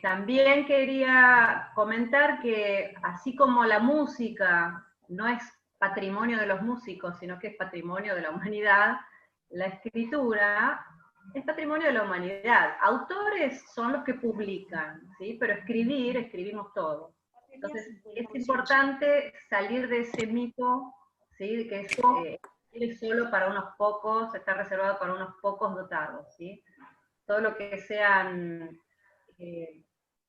También quería comentar que así como la música no es patrimonio de los músicos, sino que es patrimonio de la humanidad, la escritura es patrimonio de la humanidad. Autores son los que publican, ¿sí? Pero escribimos todos. Entonces, es importante salir de ese mito, ¿sí? De que es solo para unos pocos, está reservado para unos pocos dotados, ¿sí? Todo lo que sean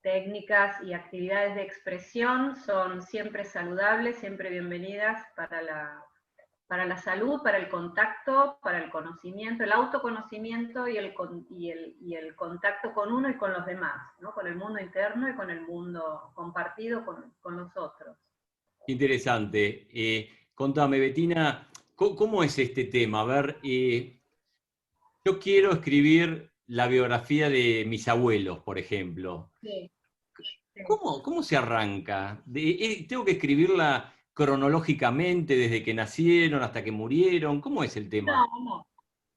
técnicas y actividades de expresión son siempre saludables, siempre bienvenidas para la salud, para el contacto, para el conocimiento, el autoconocimiento y el contacto con uno y con los demás, ¿no? Con el mundo interno y con el mundo compartido con los otros. Interesante. Contame, Bettina, ¿cómo es este tema? A ver, yo quiero escribir la biografía de mis abuelos, por ejemplo. Sí, sí. ¿Cómo se arranca? ¿Tengo que escribirla cronológicamente desde que nacieron hasta que murieron? ¿Cómo es el tema? No, no.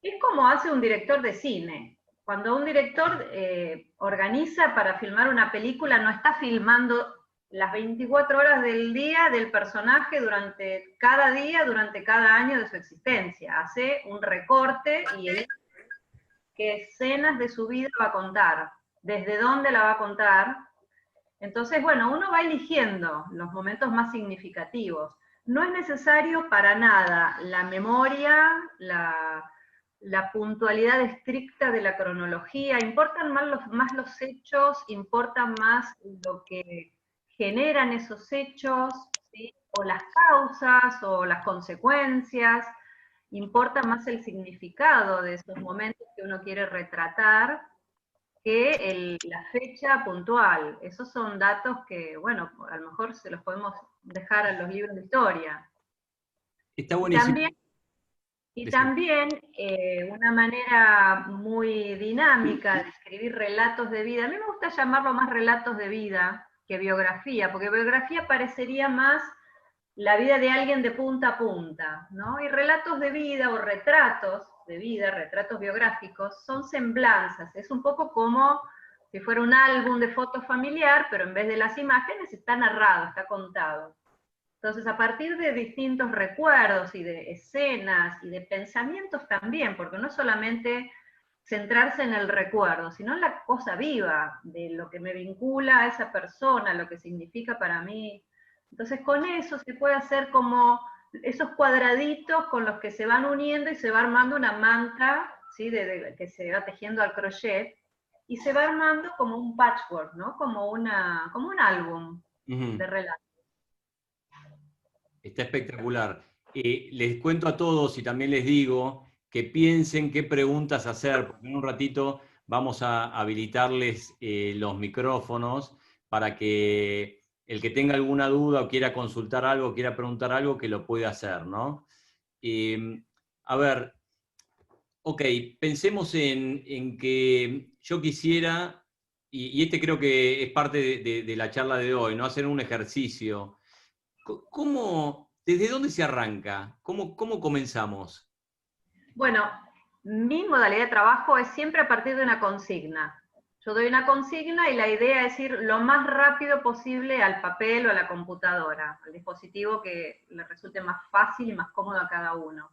Es como hace un director de cine. Cuando un director organiza para filmar una película, no está filmando las 24 horas del día del personaje durante cada día, durante cada año de su existencia. Hace un recorte y elige qué escenas de su vida va a contar, desde dónde la va a contar. Entonces, bueno, uno va eligiendo los momentos más significativos. No es necesario para nada la memoria, la puntualidad estricta de la cronología, importan más los hechos, importan más lo que generan esos hechos, ¿sí? O las causas o las consecuencias, importa más el significado de esos momentos que uno quiere retratar que la fecha puntual. Esos son datos que, bueno, a lo mejor se los podemos dejar a los libros de historia. Está Y buenísimo. también y también una manera muy dinámica de escribir relatos de vida, a mí me gusta llamarlo más relatos de vida que biografía, porque biografía parecería más la vida de alguien de punta a punta, ¿no? Y relatos de vida o retratos de vida, retratos biográficos, son semblanzas, es un poco como si fuera un álbum de fotos familiar, pero en vez de las imágenes está narrado, está contado. Entonces, a partir de distintos recuerdos y de escenas y de pensamientos también, porque no es solamente centrarse en el recuerdo, sino en la cosa viva, de lo que me vincula a esa persona, lo que significa para mí. Entonces, con eso se puede hacer como esos cuadraditos con los que se van uniendo y se va armando una manta, ¿sí? Que se va tejiendo al crochet, y se va armando como un patchwork, ¿no? Como un álbum de relatos. Está espectacular. Les cuento a todos y también les digo que piensen qué preguntas hacer, porque en un ratito vamos a habilitarles los micrófonos para que el que tenga alguna duda o quiera consultar algo, quiera preguntar algo, que lo pueda hacer, ¿no? A ver, ok, pensemos en que yo quisiera, y este creo que es parte de la charla de hoy, ¿no? Hacer un ejercicio. ¿Desde dónde se arranca? ¿Cómo comenzamos? Bueno, mi modalidad de trabajo es siempre a partir de una consigna. Yo doy una consigna y la idea es ir lo más rápido posible al papel o a la computadora, al dispositivo que le resulte más fácil y más cómodo a cada uno.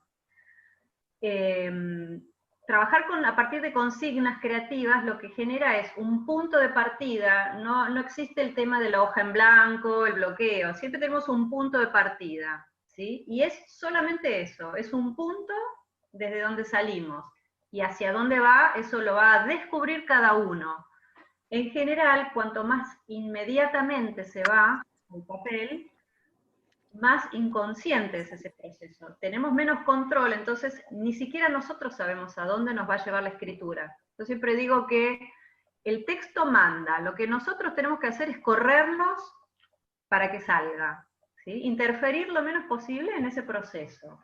Trabajar a partir de consignas creativas lo que genera es un punto de partida, no existe el tema de la hoja en blanco, el bloqueo, siempre tenemos un punto de partida, ¿sí? Y es solamente eso, es un punto desde donde salimos, y hacia dónde va, eso lo va a descubrir cada uno. En general, cuanto más inmediatamente se va al papel, más inconsciente es ese proceso. Tenemos menos control, entonces ni siquiera nosotros sabemos a dónde nos va a llevar la escritura. Yo siempre digo que el texto manda, lo que nosotros tenemos que hacer es correrlos para que salga, ¿sí? Interferir lo menos posible en ese proceso.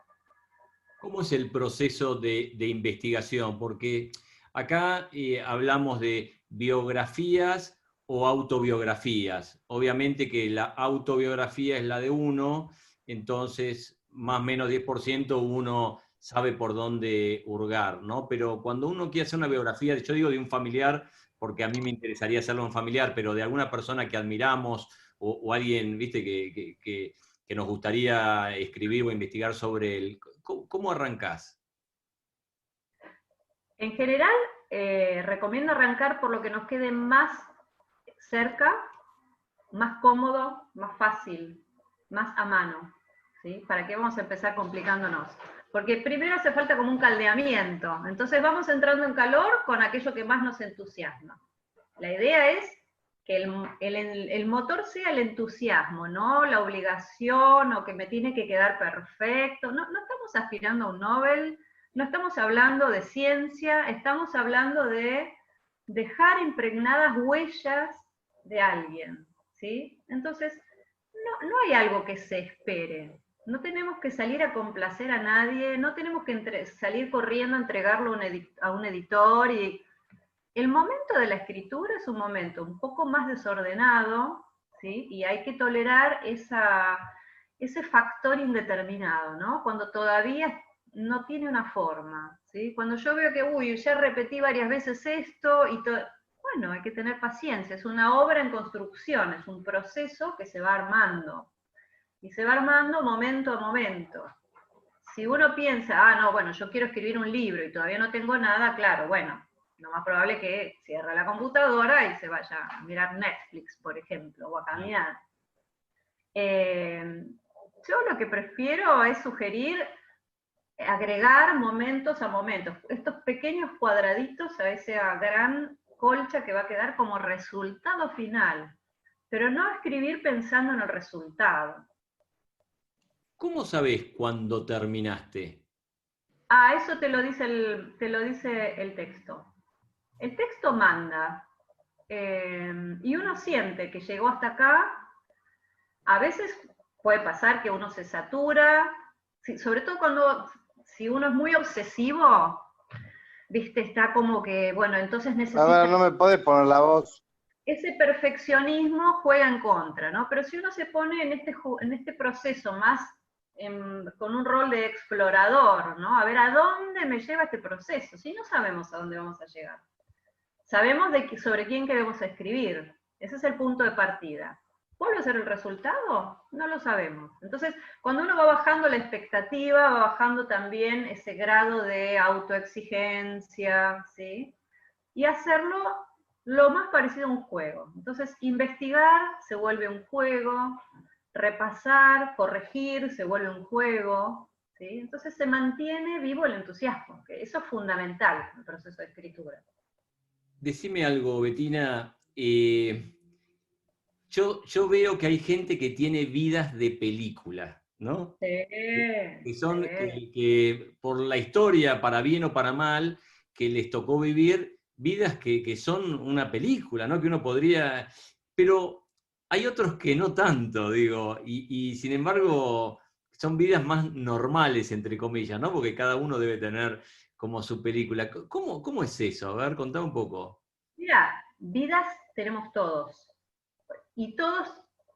¿Cómo es el proceso de investigación? Porque acá hablamos de biografías o autobiografías. Obviamente que la autobiografía es la de uno, entonces más o menos 10% uno sabe por dónde hurgar, ¿no? Pero cuando uno quiere hacer una biografía, yo digo de un familiar, porque a mí me interesaría hacerlo en familiar, pero de alguna persona que admiramos o alguien, viste, que nos gustaría escribir o investigar sobre él. ¿Cómo arrancás? En general, recomiendo arrancar por lo que nos quede más cerca, más cómodo, más fácil, más a mano. ¿Sí? ¿Para qué vamos a empezar complicándonos? Porque primero hace falta como un caldeamiento. Entonces vamos entrando en calor con aquello que más nos entusiasma. La idea es que el motor sea el entusiasmo, no la obligación o que me tiene que quedar perfecto. No, no estamos aspirando a un Nobel, no estamos hablando de ciencia, estamos hablando de dejar impregnadas huellas de alguien. ¿Sí? Entonces, no hay algo que se espere. No tenemos que salir a complacer a nadie, no tenemos que salir corriendo a entregarlo a un editor. Y el momento de la escritura es un momento un poco más desordenado, ¿sí? Y hay que tolerar ese factor indeterminado, ¿no? Cuando todavía no tiene una forma, ¿sí? Cuando yo veo que, uy, ya repetí varias veces esto y todo. Bueno, hay que tener paciencia, es una obra en construcción, es un proceso que se va armando, y se va armando momento a momento. Si uno piensa, ah, no, bueno, yo quiero escribir un libro y todavía no tengo nada, claro, bueno, lo más probable es que cierre la computadora y se vaya a mirar Netflix, por ejemplo, o a caminar. Yo lo que prefiero es sugerir agregar momentos a momentos, estos pequeños cuadraditos a esa gran colcha que va a quedar como resultado final, pero no escribir pensando en el resultado. ¿Cómo sabés cuándo terminaste? Ah, eso te lo dice el texto. El texto manda, y uno siente que llegó hasta acá. A veces puede pasar que uno se satura, sobre todo si uno es muy obsesivo, viste, está como que, bueno, entonces A ver, necesita. no me podés poner la voz. Ese perfeccionismo juega en contra, ¿no? Pero si uno se pone en este proceso más con un rol de explorador, ¿no? A ver, ¿a dónde me lleva este proceso? Si no sabemos a dónde vamos a llegar. Sabemos sobre quién queremos escribir. Ese es el punto de partida. ¿Cuál va a ser el resultado? No lo sabemos. Entonces, cuando uno va bajando la expectativa, va bajando también ese grado de autoexigencia, ¿sí? Y hacerlo lo más parecido a un juego. Entonces, investigar se vuelve un juego, repasar, corregir se vuelve un juego, ¿sí? Entonces se mantiene vivo el entusiasmo, que eso es fundamental en el proceso de escritura. Decime algo, Betina. Yo veo que hay gente que tiene vidas de película, ¿no? Sí, Que son, sí. que por la historia, para bien o para mal, que les tocó vivir vidas que son una película, ¿no? Que uno podría. Pero hay otros que no tanto, digo, y sin embargo son vidas más normales, entre comillas, ¿no? Porque cada uno debe tener como su película. ¿Cómo es eso? A ver, contá un poco. Mira, vidas tenemos todos, y todos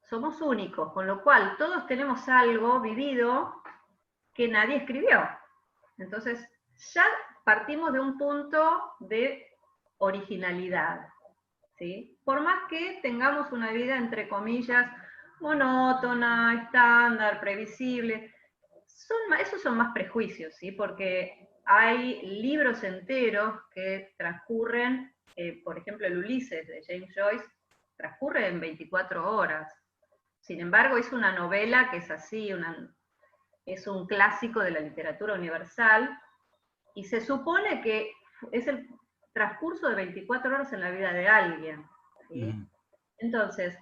somos únicos, con lo cual todos tenemos algo vivido que nadie escribió. Entonces, ya partimos de un punto de originalidad, ¿sí? Por más que tengamos una vida, entre comillas, monótona, estándar, previsible, esos son más prejuicios, ¿sí? Porque hay libros enteros que transcurren, por ejemplo, el Ulises de James Joyce, transcurre en 24 horas. Sin embargo, es una novela que es así, es un clásico de la literatura universal, y se supone que es el transcurso de 24 horas en la vida de alguien, ¿sí? Mm. Entonces,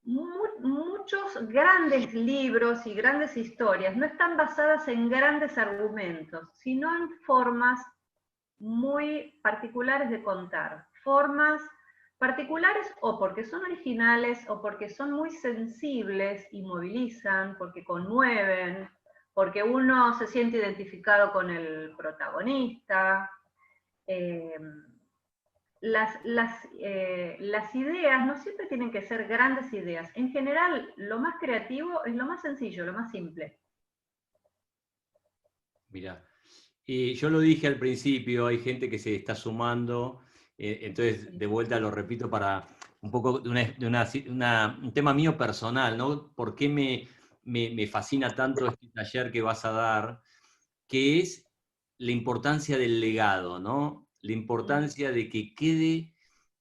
muchos grandes libros y grandes historias no están basadas en grandes argumentos, sino en formas muy particulares de contar. Formas particulares o porque son originales o porque son muy sensibles y movilizan, porque conmueven, porque uno se siente identificado con el protagonista. Eh, las ideas no siempre tienen que ser grandes ideas. En general, lo más creativo es lo más sencillo, lo más simple. Mirá. Y yo lo dije al principio, hay gente que se está sumando Entonces, de vuelta lo repito para un poco un tema mío personal, ¿no? ¿Por qué me fascina tanto este taller que vas a dar? Que es la importancia del legado, ¿no? La importancia de que quede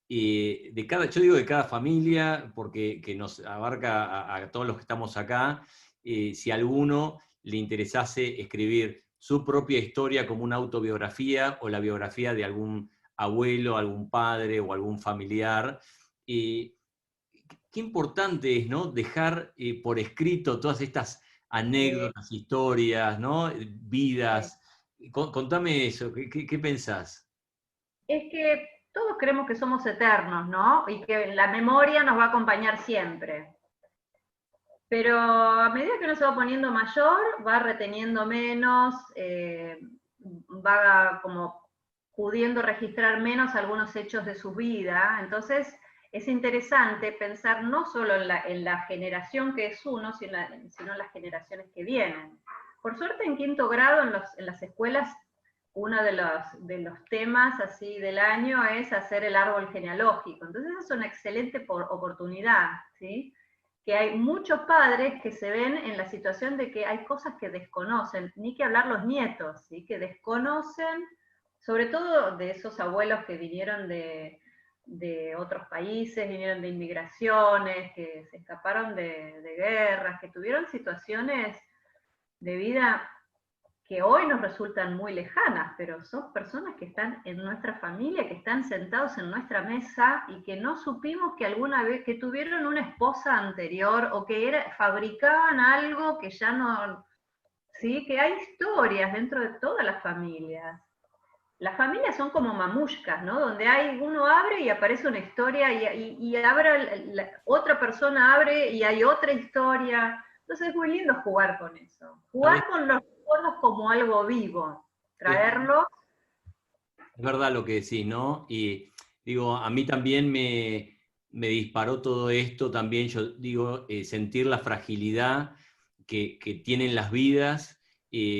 yo digo de cada familia, porque que nos abarca a todos los que estamos acá, si a alguno le interesase escribir su propia historia como una autobiografía o la biografía de algún abuelo, algún padre o algún familiar, qué importante es, ¿no? Dejar por escrito todas estas anécdotas, historias, ¿no? Vidas. Contame eso, ¿qué pensás? Es que todos creemos que somos eternos, ¿no? Y que la memoria nos va a acompañar siempre. Pero a medida que uno se va poniendo mayor, va reteniendo menos, va como pudiendo registrar menos algunos hechos de su vida. Entonces, es interesante pensar no solo en la generación que es uno, sino en las generaciones que vienen. Por suerte, en quinto grado, en las escuelas, uno de los temas así del año es hacer el árbol genealógico. Entonces, es una excelente oportunidad, ¿sí? Que hay muchos padres que se ven en la situación de que hay cosas que desconocen, ni que hablar los nietos, ¿sí? Que desconocen, sobre todo de esos abuelos que vinieron de otros países, vinieron de inmigraciones, que se escaparon de guerras, que tuvieron situaciones de vida que hoy nos resultan muy lejanas, pero son personas que están en nuestra familia, que están sentados en nuestra mesa y que no supimos que alguna vez, que tuvieron una esposa anterior o que fabricaban algo que ya no, sí, que hay historias dentro de todas las familias. Las familias son como mamushkas, ¿no? Donde uno abre y aparece una historia y otra persona abre y hay otra historia. Entonces es muy lindo jugar con eso. ¿Sabés? Jugar con los recuerdos como algo vivo. Es Traerlo. verdad lo que decís, ¿no? Y digo, a mí también me disparó todo esto, también yo digo, sentir la fragilidad que tienen las vidas,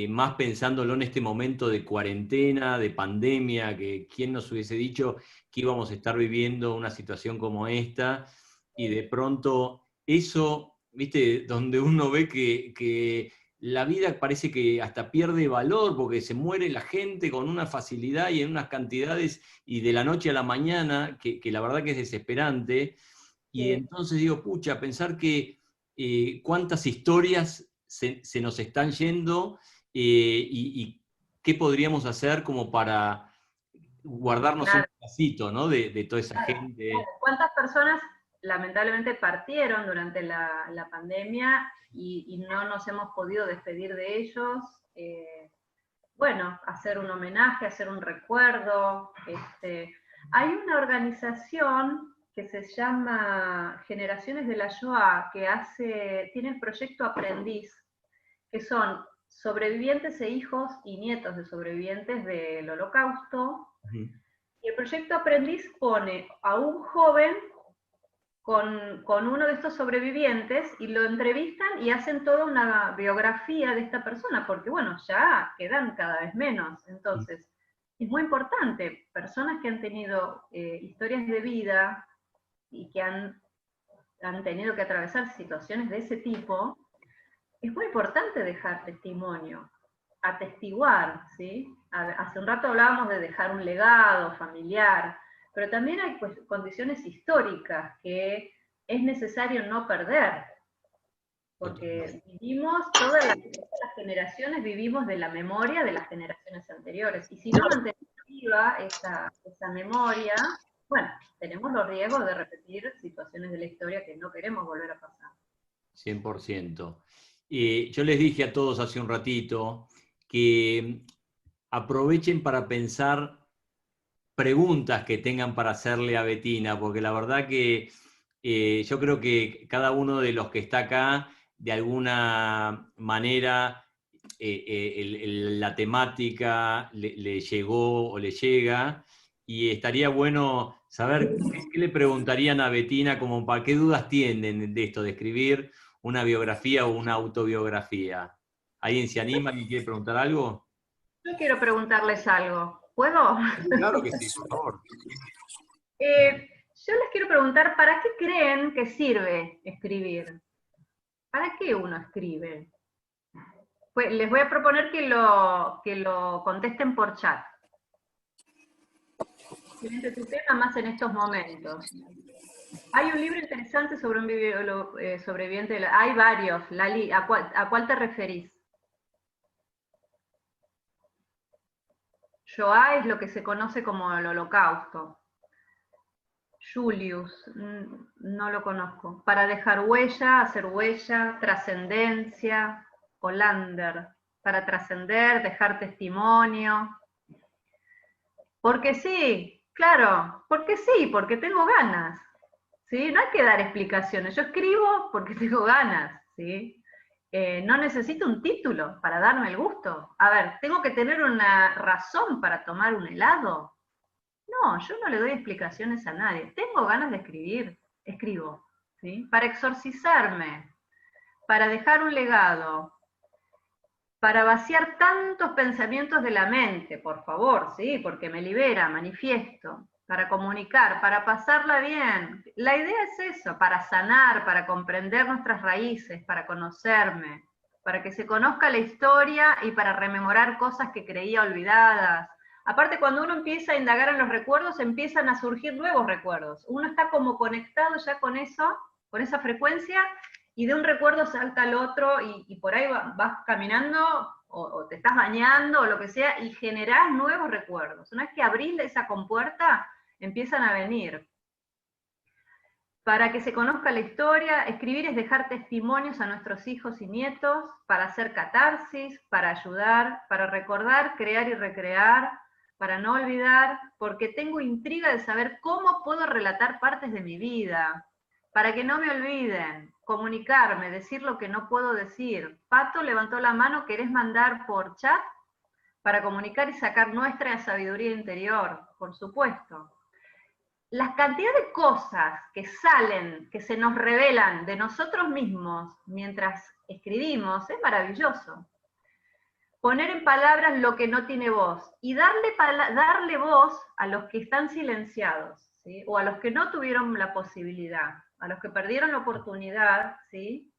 más pensándolo en este momento de cuarentena, de pandemia, que quién nos hubiese dicho que íbamos a estar viviendo una situación como esta, y de pronto eso, viste, donde uno ve que la vida parece que hasta pierde valor porque se muere la gente con una facilidad y en unas cantidades y de la noche a la mañana, que la verdad que es desesperante. Y entonces digo, pucha, pensar que cuántas historias se nos están yendo y qué podríamos hacer como para guardarnos un Claro, pedacito, ¿no? De toda esa claro. gente. ¿Cuántas personas lamentablemente partieron durante la pandemia y no nos hemos podido despedir de ellos? Bueno, hacer un homenaje, hacer un recuerdo. Hay una organización que se llama Generaciones de la Shoah, que tiene el proyecto Aprendiz, que son sobrevivientes e hijos y nietos de sobrevivientes del Holocausto. Ujú. Y el proyecto Aprendiz pone a un joven con uno de estos sobrevivientes y lo entrevistan y hacen toda una biografía de esta persona, porque bueno, ya quedan cada vez menos. Entonces, es muy importante, personas que han tenido historias de vida y que han tenido que atravesar situaciones de ese tipo, es muy importante dejar testimonio, atestiguar, ¿sí? Hace un rato hablábamos de dejar un legado familiar, pero también hay condiciones históricas que es necesario no perder, porque todas las generaciones vivimos de la memoria de las generaciones anteriores, y si no mantenemos viva esa memoria, bueno, tenemos los riesgos de repetir situaciones de la historia que no queremos volver a pasar. 100%. Yo les dije a todos hace un ratito que aprovechen para pensar preguntas que tengan para hacerle a Betina, porque la verdad que yo creo que cada uno de los que está acá, de alguna manera, la temática le llegó o le llega, y estaría bueno saber qué le preguntarían a Betina, como para qué dudas tienen de esto, de escribir una biografía o una autobiografía. ¿Alguien se anima y quiere preguntar algo? Yo quiero preguntarles algo. ¿Puedo? Claro que sí, por favor. Yo les quiero preguntar, ¿para qué creen que sirve escribir? ¿Para qué uno escribe? Pues les voy a proponer que lo contesten por chat. Excelente tu tema, más en estos momentos. Hay un libro interesante sobre un sobreviviente. Hay varios, Lali. ¿A cuál te referís? Shoah es lo que se conoce como el Holocausto. Julius, no lo conozco. Para dejar huella, hacer huella, trascendencia, Hollander. Para trascender, dejar testimonio. Porque sí, claro, porque sí, porque tengo ganas. ¿Sí? No hay que dar explicaciones. Yo escribo porque tengo ganas. ¿Sí? No necesito un título para darme el gusto. A ver, ¿tengo que tener una razón para tomar un helado? No, yo no le doy explicaciones a nadie. Tengo ganas de escribir, escribo. ¿Sí? Para exorcizarme, para dejar un legado, para vaciar tantos pensamientos de la mente, por favor, ¿sí? Porque me libera, manifiesto, para comunicar, para pasarla bien. La idea es eso, para sanar, para comprender nuestras raíces, para conocerme, para que se conozca la historia y para rememorar cosas que creía olvidadas. Aparte, cuando uno empieza a indagar en los recuerdos, empiezan a surgir nuevos recuerdos. Uno está como conectado ya con eso, con esa frecuencia, y de un recuerdo salta al otro y por ahí vas caminando o te estás bañando o lo que sea y generás nuevos recuerdos. Una vez que abrís esa compuerta, empiezan a venir. Para que se conozca la historia, escribir es dejar testimonios a nuestros hijos y nietos, para hacer catarsis, para ayudar, para recordar, crear y recrear, para no olvidar, porque tengo intriga de saber cómo puedo relatar partes de mi vida, para que no me olviden, comunicarme, decir lo que no puedo decir. Pato levantó la mano, ¿querés mandar por chat? Para comunicar y sacar nuestra sabiduría interior, por supuesto. La cantidad de cosas que salen, que se nos revelan de nosotros mismos mientras escribimos, es maravilloso. Poner en palabras lo que no tiene voz y darle voz a los que están silenciados, ¿sí? O a los que no tuvieron la posibilidad, a los que perdieron la oportunidad, ¿sí?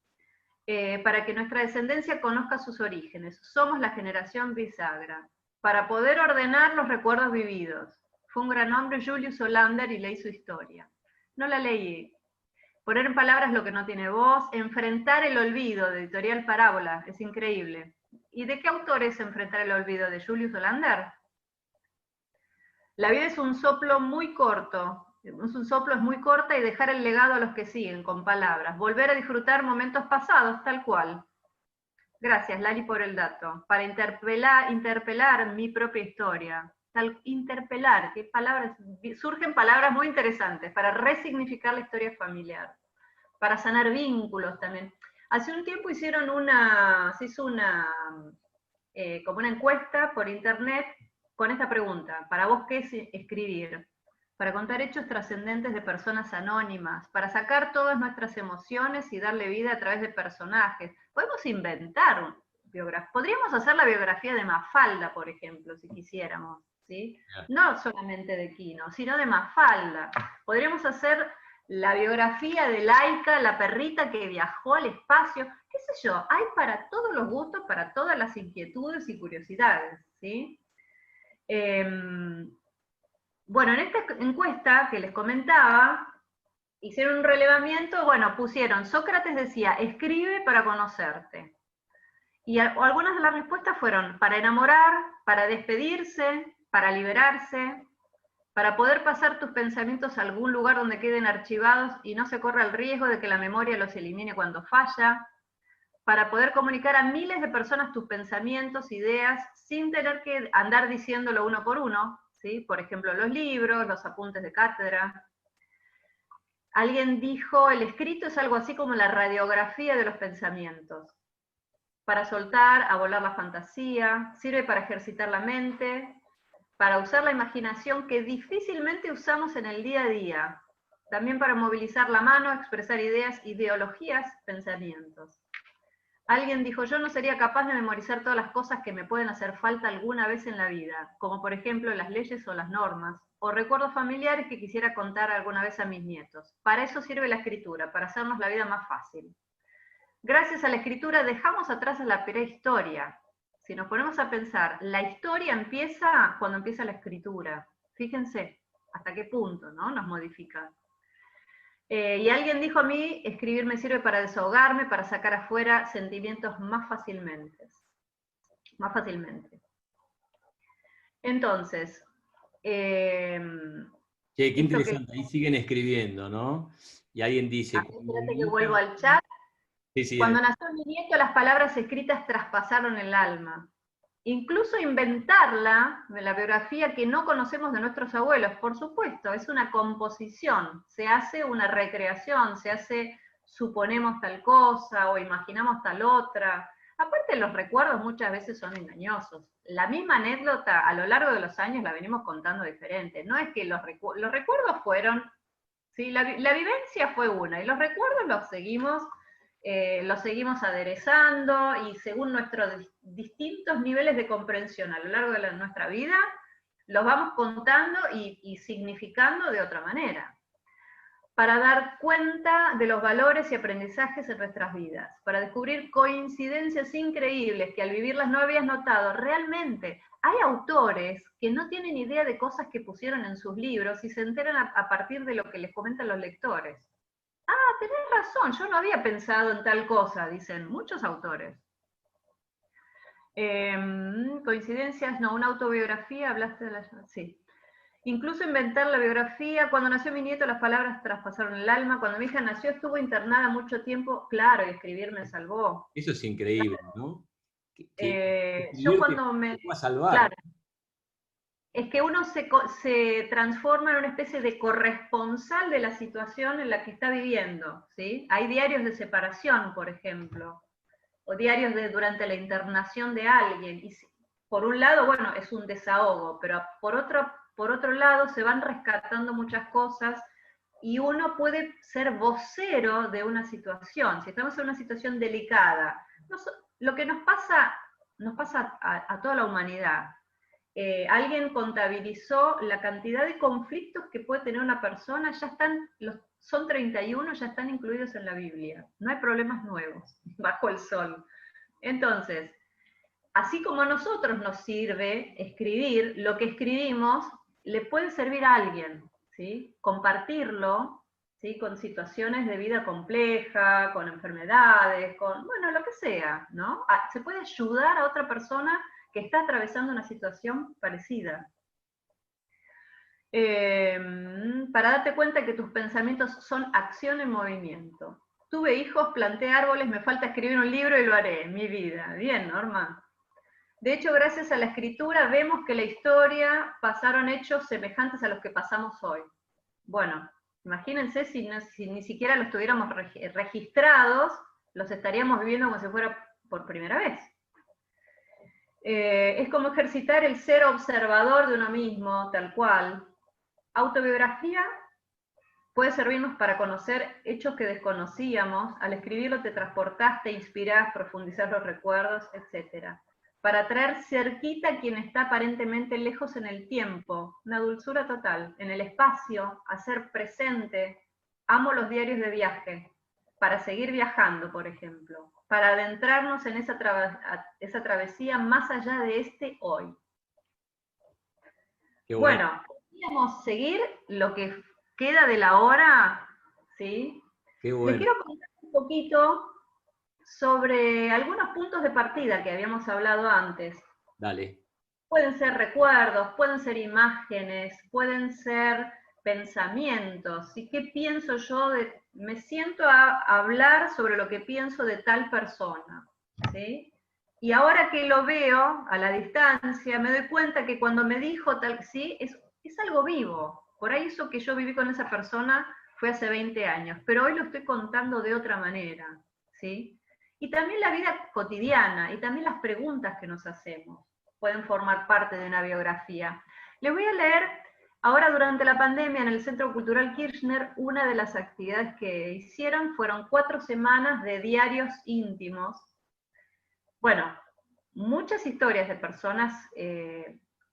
Para que nuestra descendencia conozca sus orígenes. Somos la generación bisagra. Para poder ordenar los recuerdos vividos. Fue un gran hombre, Julius Hollander, y leí su historia. No la leí. Poner en palabras lo que no tiene voz, enfrentar el olvido, de Editorial Parábola, es increíble. ¿Y de qué autor es Enfrentar el olvido? ¿De Julius Hollander? La vida es un soplo muy corto, es muy corta y dejar el legado a los que siguen, con palabras. Volver a disfrutar momentos pasados, tal cual. Gracias, Lali, por el dato. Para interpelar mi propia historia. Interpelar, ¿qué palabras? Surgen palabras muy interesantes para resignificar la historia familiar, para sanar vínculos también. Hace un tiempo se hizo como una encuesta por internet con esta pregunta: ¿para vos qué es escribir? Para contar hechos trascendentes de personas anónimas, para sacar todas nuestras emociones y darle vida a través de personajes. Podemos inventar biografías. Podríamos hacer la biografía de Mafalda, por ejemplo, si quisiéramos, ¿sí? No solamente de Quino, sino de Mafalda. Podríamos hacer la biografía de Laika, la perrita que viajó al espacio, qué sé yo, hay para todos los gustos, para todas las inquietudes y curiosidades, ¿sí? Bueno, en esta encuesta que les comentaba, hicieron un relevamiento, bueno, pusieron, Sócrates decía, escribe para conocerte. Y algunas de las respuestas fueron, para enamorar, para despedirse, para liberarse, para poder pasar tus pensamientos a algún lugar donde queden archivados y no se corra el riesgo de que la memoria los elimine cuando falla, para poder comunicar a miles de personas tus pensamientos, ideas, sin tener que andar diciéndolo uno por uno, ¿sí? Por ejemplo, los libros, los apuntes de cátedra. Alguien dijo, el escrito es algo así como la radiografía de los pensamientos. Para soltar, a volar la fantasía, sirve para ejercitar la mente, para usar la imaginación que difícilmente usamos en el día a día, también para movilizar la mano, expresar ideas, ideologías, pensamientos. Alguien dijo, yo no sería capaz de memorizar todas las cosas que me pueden hacer falta alguna vez en la vida, como por ejemplo las leyes o las normas, o recuerdos familiares que quisiera contar alguna vez a mis nietos. Para eso sirve la escritura, para hacernos la vida más fácil. Gracias a la escritura dejamos atrás a la prehistoria. Si nos ponemos a pensar, la historia empieza cuando empieza la escritura. Fíjense hasta qué punto, ¿no?, nos modifica. Y alguien dijo a mí, escribir me sirve para desahogarme, para sacar afuera sentimientos más fácilmente. Entonces, Che, qué interesante, ahí siguen escribiendo, ¿no? Y alguien dice... Espérate que vuelvo al chat. Sí, sí, cuando nació mi nieto, las palabras escritas traspasaron el alma. Incluso inventarla, la biografía que no conocemos de nuestros abuelos, por supuesto, es una composición, se hace una recreación, se hace, suponemos tal cosa o imaginamos tal otra. Aparte, los recuerdos muchas veces son engañosos. La misma anécdota a lo largo de los años la venimos contando diferente. No es que los recuerdos fueron, ¿sí? La vivencia fue una, y los recuerdos los seguimos aderezando, y según nuestros distintos niveles de comprensión a lo largo de nuestra vida, los vamos contando y significando de otra manera, para dar cuenta de los valores y aprendizajes en nuestras vidas, para descubrir coincidencias increíbles que al vivirlas no habías notado. Realmente hay autores que no tienen idea de cosas que pusieron en sus libros y se enteran a partir de lo que les comentan los lectores. Ah, tenés razón, yo no había pensado en tal cosa, dicen muchos autores. Coincidencias, no, una autobiografía, hablaste de la... Sí. Incluso inventar la biografía. Cuando nació mi nieto, las palabras traspasaron el alma. Cuando mi hija nació, estuvo internada mucho tiempo. Claro, y escribir me salvó. Eso es increíble, ¿no? Yo cuando me... Te pueda salvar. Claro, es que uno se transforma en una especie de corresponsal de la situación en la que está viviendo, ¿sí? Hay diarios de separación, por ejemplo, o diarios durante la internación de alguien, y por un lado, bueno, es un desahogo, pero por otro lado se van rescatando muchas cosas, y uno puede ser vocero de una situación. Si estamos en una situación delicada, lo que nos pasa a toda la humanidad. Alguien contabilizó la cantidad de conflictos que puede tener una persona, son 31, ya están incluidos en la Biblia. No hay problemas nuevos bajo el sol. Entonces, así como a nosotros nos sirve escribir, lo que escribimos le puede servir a alguien, ¿sí? Compartirlo, ¿sí? Con situaciones de vida compleja, con enfermedades, bueno, lo que sea, ¿no? Se puede ayudar a otra persona que está atravesando una situación parecida. Para darte cuenta que tus pensamientos son acción en movimiento. Tuve hijos, planté árboles, me falta escribir un libro y lo haré en mi vida. Bien, Norma. De hecho, gracias a la escritura vemos que la historia pasaron hechos semejantes a los que pasamos hoy. Bueno, imagínense si ni siquiera los tuviéramos registrados, los estaríamos viviendo como si fuera por primera vez. Es como ejercitar el ser observador de uno mismo, tal cual. Autobiografía puede servirnos para conocer hechos que desconocíamos. Al escribirlo te transportás, te inspirás, profundizás los recuerdos, etc. Para traer cerquita a quien está aparentemente lejos en el tiempo, una dulzura total. En el espacio, hacer presente. Amo los diarios de viaje, para seguir viajando, por ejemplo, para adentrarnos en esa travesía más allá de este hoy. Qué bueno. Bueno, podríamos seguir lo que queda de la hora, ¿sí? Qué bueno. Les quiero contar un poquito sobre algunos puntos de partida que habíamos hablado antes. Dale. Pueden ser recuerdos, pueden ser imágenes, pueden ser pensamientos. ¿Y qué pienso yo? Me siento a hablar sobre lo que pienso de tal persona, ¿sí? Y ahora que lo veo a la distancia, me doy cuenta que cuando me dijo tal, ¿sí? Es algo vivo. Por ahí eso que yo viví con esa persona fue hace 20 años, pero hoy lo estoy contando de otra manera, ¿sí? Y también la vida cotidiana, y también las preguntas que nos hacemos pueden formar parte de una biografía. Les voy a leer, ahora durante la pandemia en el Centro Cultural Kirchner, una de las actividades que hicieron fueron 4 semanas de diarios íntimos. Bueno, muchas historias de personas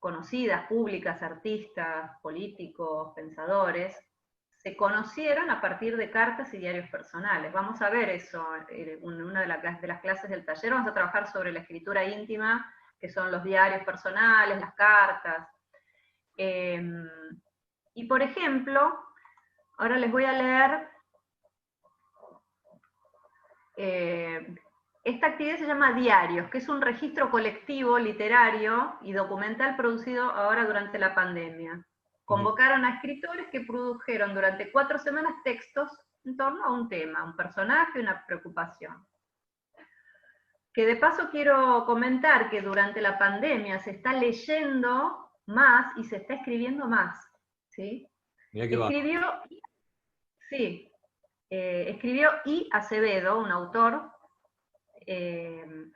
conocidas, públicas, artistas, políticos, pensadores, se conocieron a partir de cartas y diarios personales. Vamos a ver eso en una de las clases del taller. Vamos a trabajar sobre la escritura íntima, que son los diarios personales, las cartas. Y por ejemplo, ahora les voy a leer, esta actividad se llama Diarios, que es un registro colectivo, literario y documental producido ahora durante la pandemia. Convocaron a escritores que produjeron durante 4 semanas textos en torno a un tema, un personaje, una preocupación. Que de paso quiero comentar que durante la pandemia se está leyendo más y se está escribiendo más, ¿sí? Mirá que va. Escribió I. Acevedo, un autor,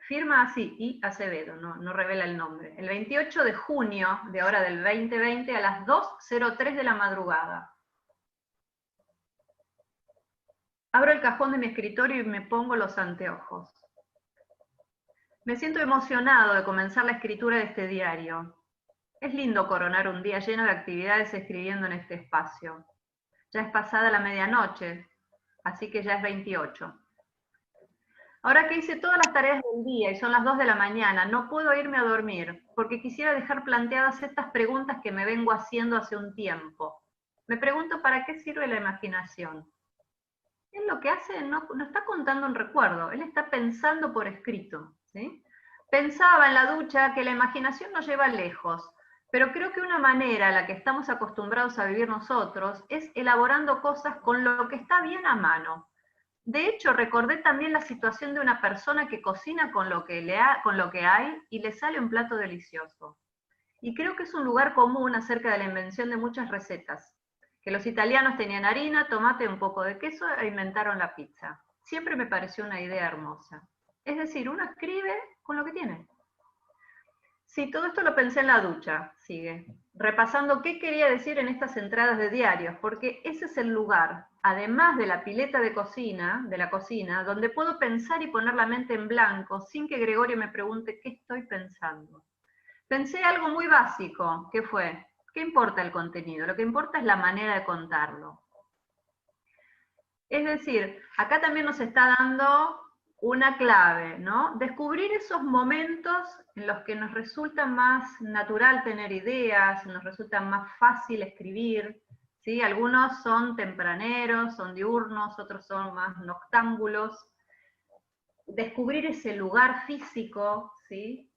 firma así, I. Acevedo, no revela el nombre, el 28 de junio de ahora del 2020 a las 2:03 de la madrugada. Abro el cajón de mi escritorio y me pongo los anteojos. Me siento emocionado de comenzar la escritura de este diario. Es lindo coronar un día lleno de actividades escribiendo en este espacio. Ya es pasada la medianoche, así que ya es 28. Ahora que hice todas las tareas del día y son las 2 de la mañana, no puedo irme a dormir, porque quisiera dejar planteadas estas preguntas que me vengo haciendo hace un tiempo. Me pregunto, ¿para qué sirve la imaginación? Él lo que hace no está contando un recuerdo, él está pensando por escrito, ¿sí? Pensaba en la ducha que la imaginación nos lleva lejos, pero creo que una manera a la que estamos acostumbrados a vivir nosotros es elaborando cosas con lo que está bien a mano. De hecho, recordé también la situación de una persona que cocina con lo que hay y le sale un plato delicioso. Y creo que es un lugar común acerca de la invención de muchas recetas. Que los italianos tenían harina, tomate, un poco de queso e inventaron la pizza. Siempre me pareció una idea hermosa. Es decir, uno escribe con lo que tiene. Sí, todo esto lo pensé en la ducha, sigue, repasando qué quería decir en estas entradas de diarios, porque ese es el lugar, además de la pileta de la cocina, donde puedo pensar y poner la mente en blanco sin que Gregorio me pregunte qué estoy pensando. Pensé algo muy básico, que fue, ¿qué importa el contenido? Lo que importa es la manera de contarlo. Es decir, acá también nos está dando una clave, ¿no? Descubrir esos momentos en los que nos resulta más natural tener ideas, nos resulta más fácil escribir, ¿sí? Algunos son tempraneros, son diurnos, otros son más noctámbulos. Descubrir ese lugar físico, ¿sí?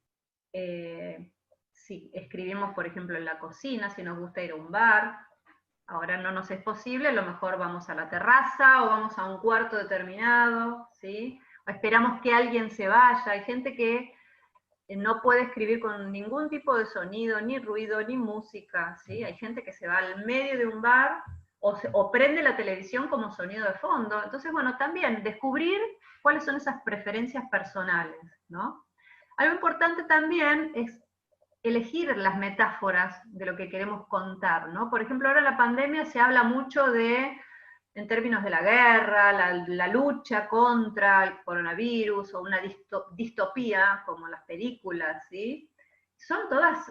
Si escribimos, por ejemplo, en la cocina, si nos gusta ir a un bar, ahora no nos es posible, a lo mejor vamos a la terraza o vamos a un cuarto determinado, ¿sí? O esperamos que alguien se vaya. Hay gente que no puede escribir con ningún tipo de sonido, ni ruido, ni música, ¿sí? Hay gente que se va al medio de un bar o prende la televisión como sonido de fondo. Entonces, bueno, también descubrir cuáles son esas preferencias personales, ¿no? Algo importante también es elegir las metáforas de lo que queremos contar, ¿no? Por ejemplo, ahora en la pandemia se habla mucho en términos de la guerra, la lucha contra el coronavirus, o una distopía, como las películas, ¿sí? Son todas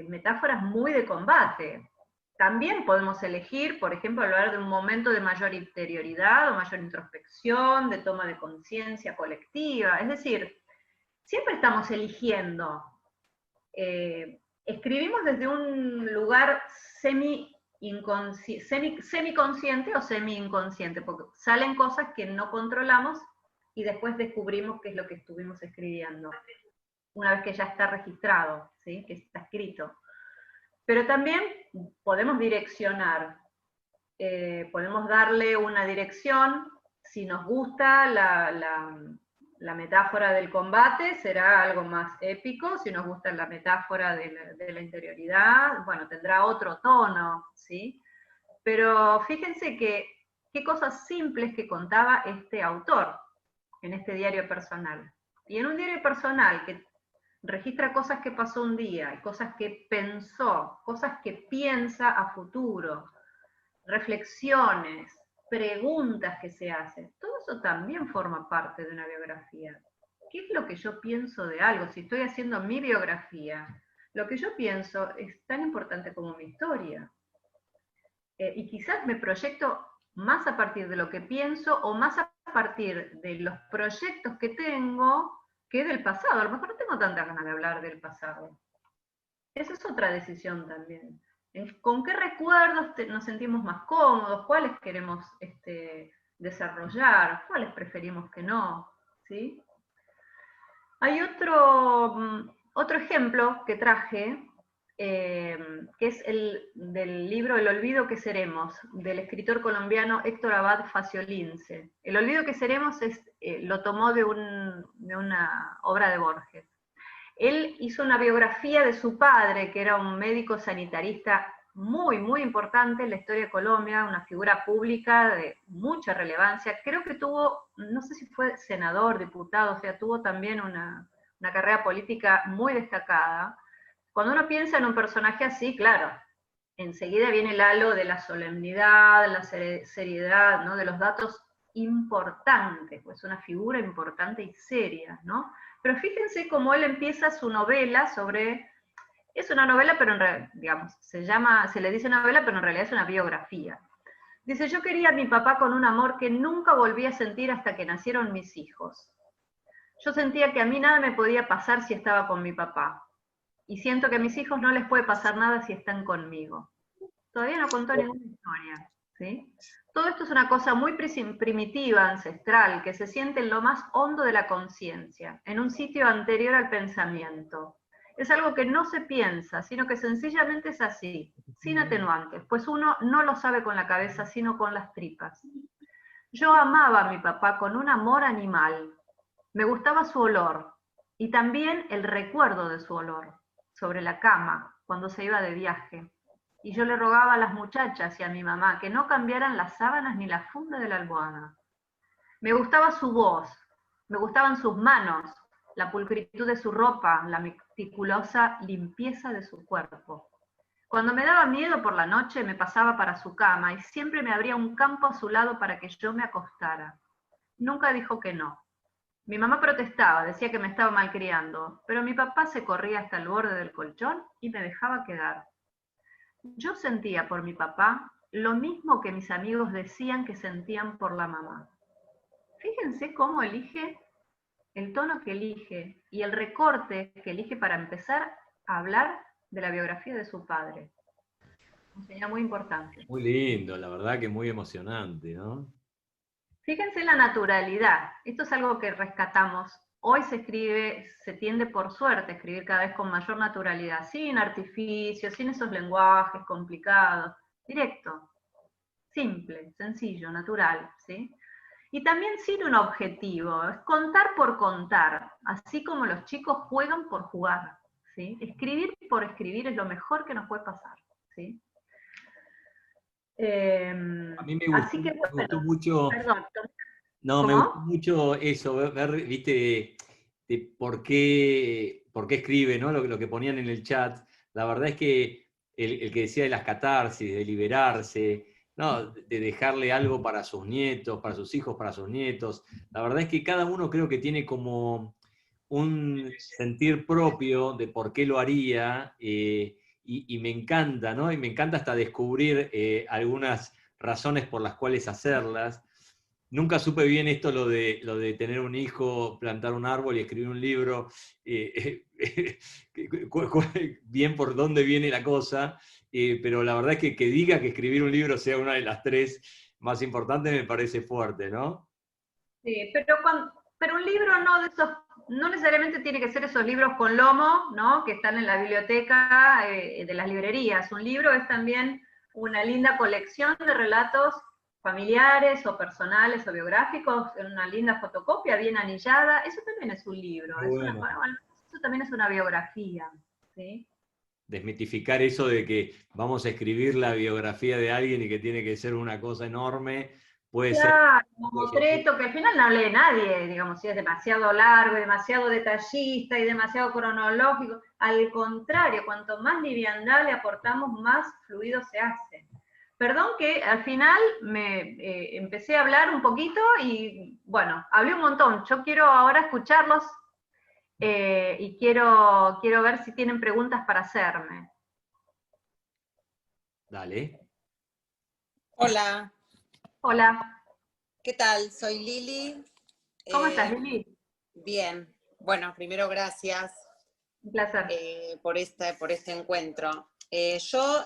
metáforas muy de combate. También podemos elegir, por ejemplo, hablar de un momento de mayor interioridad, o mayor introspección, de toma de conciencia colectiva, es decir, siempre estamos eligiendo. Escribimos desde un lugar semiconsciente o semi-inconsciente, porque salen cosas que no controlamos y después descubrimos qué es lo que estuvimos escribiendo, una vez que ya está registrado, ¿sí? Que está escrito. Pero también podemos direccionar, podemos darle una dirección, si nos gusta la metáfora del combate, será algo más épico. Si nos gusta la metáfora de la interioridad, bueno, tendrá otro tono, ¿sí? Pero fíjense qué cosas simples que contaba este autor en este diario personal. Y en un diario personal que registra cosas que pasó un día, cosas que pensó, cosas que piensa a futuro, reflexiones, preguntas que se hacen, todo eso también forma parte de una biografía. ¿Qué es lo que yo pienso de algo? Si estoy haciendo mi biografía, lo que yo pienso es tan importante como mi historia. Y quizás me proyecto más a partir de lo que pienso o más a partir de los proyectos que tengo que del pasado. A lo mejor no tengo tantas ganas de hablar del pasado. Esa es otra decisión también. ¿Con qué recuerdos nos sentimos más cómodos? ¿Cuáles queremos desarrollar? ¿Cuáles preferimos que no? ¿Sí? Hay otro ejemplo que traje, que es del libro El olvido que seremos, del escritor colombiano Héctor Abad Faciolince. El olvido que seremos lo tomó de una obra de Borges. Él hizo una biografía de su padre, que era un médico sanitarista muy, muy importante en la historia de Colombia, una figura pública de mucha relevancia. Creo que tuvo, no sé si fue senador, diputado, o sea, tuvo también una carrera política muy destacada. Cuando uno piensa en un personaje así, claro, enseguida viene el halo de la solemnidad, la seriedad, ¿no? De los datos importantes, pues una figura importante y seria, ¿no? Pero fíjense cómo él empieza su novela sobre, es una novela, pero en realidad, digamos, se le dice novela, pero en realidad es una biografía. Dice, yo quería a mi papá con un amor que nunca volví a sentir hasta que nacieron mis hijos. Yo sentía que a mí nada me podía pasar si estaba con mi papá. Y siento que a mis hijos no les puede pasar nada si están conmigo. Todavía no contó ninguna historia, ¿sí? Todo esto es una cosa muy primitiva, ancestral, que se siente en lo más hondo de la conciencia, en un sitio anterior al pensamiento. Es algo que no se piensa, sino que sencillamente es así, sin atenuantes, pues uno no lo sabe con la cabeza, sino con las tripas. Yo amaba a mi papá con un amor animal. Me gustaba su olor, y también el recuerdo de su olor, sobre la cama, cuando se iba de viaje. Y yo le rogaba a las muchachas y a mi mamá que no cambiaran las sábanas ni la funda de la almohada. Me gustaba su voz, me gustaban sus manos, la pulcritud de su ropa, la meticulosa limpieza de su cuerpo. Cuando me daba miedo por la noche me pasaba para su cama y siempre me abría un campo a su lado para que yo me acostara. Nunca dijo que no. Mi mamá protestaba, decía que me estaba malcriando, pero mi papá se corría hasta el borde del colchón y me dejaba quedar. Yo sentía por mi papá lo mismo que mis amigos decían que sentían por la mamá. Fíjense cómo elige, el tono que elige y el recorte que elige para empezar a hablar de la biografía de su padre. Un señor muy importante. Muy lindo, la verdad que muy emocionante, ¿no? Fíjense la naturalidad. Esto es algo que rescatamos. Hoy se escribe, se tiende por suerte a escribir cada vez con mayor naturalidad, sin artificios, sin esos lenguajes complicados, directo, simple, sencillo, natural, ¿sí? Y también sin un objetivo, es contar por contar, así como los chicos juegan por jugar, ¿sí? Escribir por escribir es lo mejor que nos puede pasar, ¿sí? A mí Así que me gustó bueno, mucho, perdón, no, me gustó ¿cómo? mucho eso, ver, viste, de por qué escribe, ¿no? Lo que ponían en el chat. La verdad es que el que decía de las catarsis, de liberarse, ¿no? De dejarle algo para sus nietos, para sus hijos, para sus nietos. La verdad es que cada uno creo que tiene como un sentir propio de por qué lo haría, y me encanta, ¿no? Y me encanta hasta descubrir algunas razones por las cuales hacerlas. Nunca supe bien esto, lo de tener un hijo, plantar un árbol y escribir un libro, bien por dónde viene la cosa, pero la verdad es que diga que escribir un libro sea una de las tres más importantes me parece fuerte, ¿no? Sí, pero un libro no de esos, no necesariamente tiene que ser esos libros con lomo, ¿no? Que están en la biblioteca de las librerías. Un libro es también una linda colección de relatos familiares o personales o biográficos, en una linda fotocopia bien anillada. Eso también es un libro, Muy bueno. eso también es una biografía, ¿sí? Desmitificar eso de que vamos a escribir la biografía de alguien y que tiene que ser una cosa enorme, puede ser. Claro, un mamotreto que al final no lee nadie, digamos, si es demasiado largo y demasiado detallista y demasiado cronológico. Al contrario, cuanto más liviandad le aportamos, más fluido se hace. Perdón que al final me empecé a hablar un poquito y, bueno, hablé un montón. Yo quiero ahora escucharlos y quiero ver si tienen preguntas para hacerme. Dale. Hola. Hola. ¿Qué tal? Soy Lili. ¿Cómo estás, Lili? Bien. Bueno, primero gracias Un placer. por este encuentro. Yo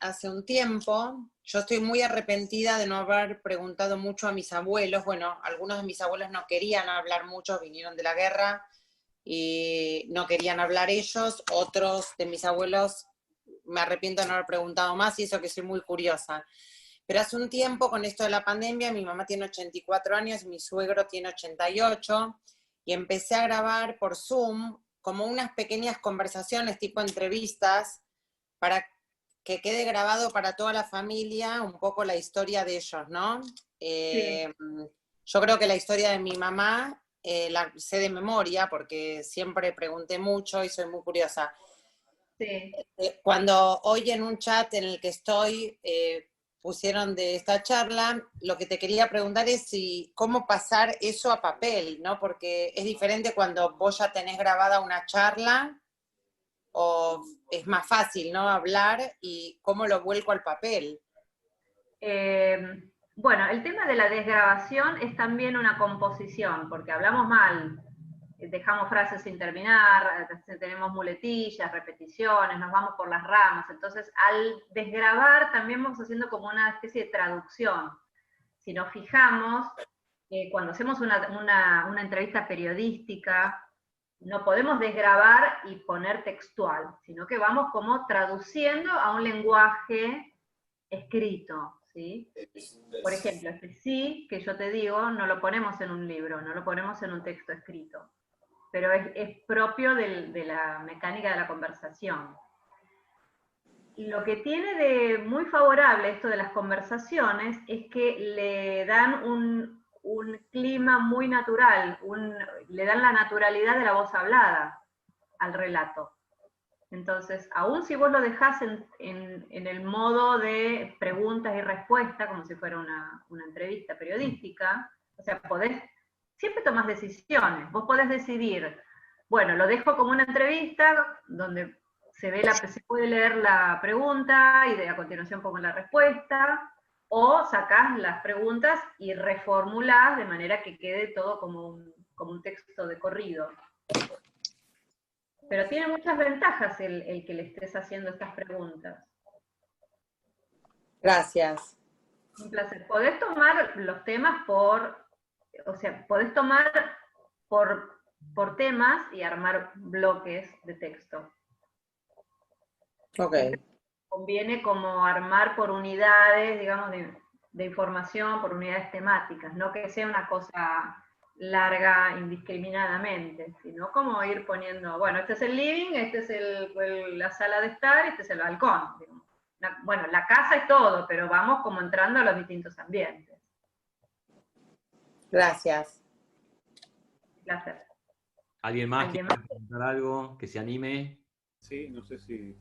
hace un tiempo, yo estoy muy arrepentida de no haber preguntado mucho a mis abuelos. Bueno, algunos de mis abuelos no querían hablar mucho, vinieron de la guerra y no querían hablar ellos. Otros de mis abuelos me arrepiento de no haber preguntado más, y eso que soy muy curiosa. Pero hace un tiempo, con esto de la pandemia, mi mamá tiene 84 años, mi suegro tiene 88, y empecé a grabar por Zoom como unas pequeñas conversaciones, tipo entrevistas, para que quede grabado para toda la familia un poco la historia de ellos, ¿no? Sí. Yo creo que la historia de mi mamá la sé de memoria, porque siempre pregunté mucho y soy muy curiosa. Sí. Cuando hoy en un chat en el que estoy pusieron de esta charla, lo que te quería preguntar es cómo pasar eso a papel, ¿no? Porque es diferente cuando vos ya tenés grabada una charla, o es más fácil, ¿no? Hablar, y cómo lo vuelco al papel. Bueno, el tema de la desgrabación es también una composición, porque hablamos mal, dejamos frases sin terminar, tenemos muletillas, repeticiones, nos vamos por las ramas. Entonces, al desgrabar también vamos haciendo como una especie de traducción. Si nos fijamos, cuando hacemos una entrevista periodística, no podemos desgrabar y poner textual, sino que vamos como traduciendo a un lenguaje escrito, ¿sí? Por ejemplo, este sí que yo te digo, no lo ponemos en un libro, no lo ponemos en un texto escrito, pero es propio de la mecánica de la conversación. Lo que tiene de muy favorable esto de las conversaciones es que le dan un clima muy natural, le dan la naturalidad de la voz hablada al relato. Entonces, aun si vos lo dejás en el modo de preguntas y respuestas, como si fuera una entrevista periodística, o sea, siempre tomás decisiones. Vos podés decidir, bueno, lo dejo como una entrevista donde se puede leer la pregunta y a continuación pongo la respuesta, o sacás las preguntas y reformulás de manera que quede todo como un texto de corrido. Pero tiene muchas ventajas el que le estés haciendo estas preguntas. Gracias. Un placer. Podés tomar los temas podés tomar por temas y armar bloques de texto. Ok. Siempre conviene como armar por unidades, digamos, de información, por unidades temáticas, no que sea una cosa larga indiscriminadamente, sino como ir poniendo, bueno, este es el living, este es la sala de estar, este es el balcón. Bueno, la casa es todo, pero vamos como entrando a los distintos ambientes. Gracias. Un placer. ¿Alguien más quiere preguntar algo? Que se anime. Sí, no sé si